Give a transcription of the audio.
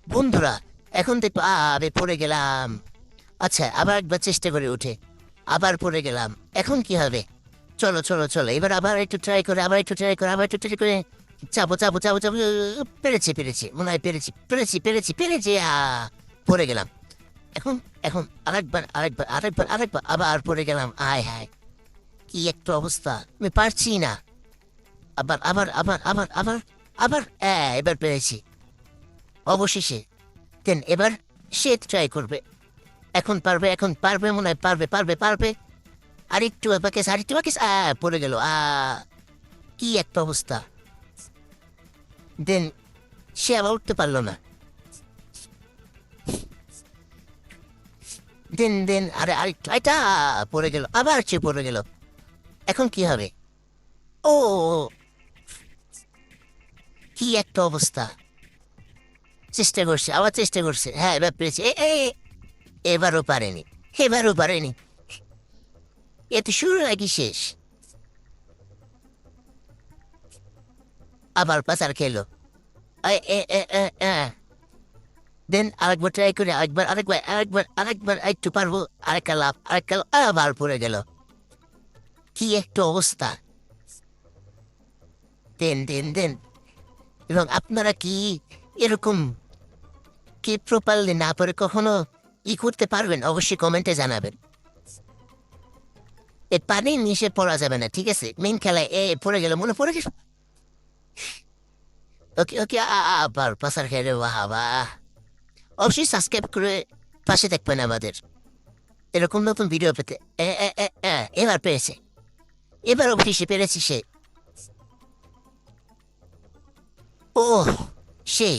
বন্ধুরা, এখন দেখবো আরে পড়ে গেলাম। আচ্ছা, আবার একবার চেষ্টা করে উঠে আবার পড়ে গেলাম। এখন কি হবে? চলো চলো চলো, এবার আবার একটু ট্রাই করে, আবার একটু ট্রাই করে, আবার একটু ট্রাই করে। চাপো চাপো চাপো চাপো। পেরেছি পেরেছি, মনে হয় পেরেছি পেরেছি পেরেছি পেরেছি। পড়ে গেলাম। এখন এখন আরেকবার আরেকবার আরেকবার আরেকবার আবার পড়ে গেলাম। আয় হায়, কি একটা অবস্থা, আমি পারছি না। আবার আবার আবার আবার আবার আবার এবার পেরেছি অবশেষে। দেন এবার সে ট্রাই করবে। এখন পারবে, এখন পারবে, মনে হয় পারবে পারবে পারবে। আরেকটু বাকিস, আরেকটু বাকিস। পড়ে গেল। কি একটা অবস্থা। দেন সে আবার উঠতে পারলো না। দেন দেন আরে আরেকটু, এটা পড়ে গেল, আবার সে পড়ে গেল। এখন কি হবে? ও, কি একটা অবস্থা। চেষ্টা করছে, আবার চেষ্টা করছে। হ্যাঁ, এবার পেরেছে। এবারও পারেনি, এবারও পারেনি। এত শুরু নাকি শেষ? আবার পাচার খেলো। দেন আরেকবার ট্রাই করে, আরেকবার আরেকবার আরেকবার আরেকবার একটু পারবো। আরেকটা লাভ, আরেকটা লাভ, আবার পড়ে গেল। কি একটা অবস্থা। দেন দেন দেন। এবং আপনারা কি এরকম কি প্রপারলি না পড়ে কখনো করতে পারবেন? অবশ্যই কমেন্টে জানাবেন। পানির নিচে পড়া যাবে না, ঠিক আছে? মেন খেলায় পড়ে গেল, মনে পড়ে গেল। ওকে ওকে, আবার পাসার খেলে, বাহ বাহ। অবশ্যই সাবস্ক্রাইব করে পাশে থাকবেন আমাদের, এরকম নতুন ভিডিও পেতে। এবার পেয়েছে, এবার অবশ্যই পেরেছি সে। ও, সেই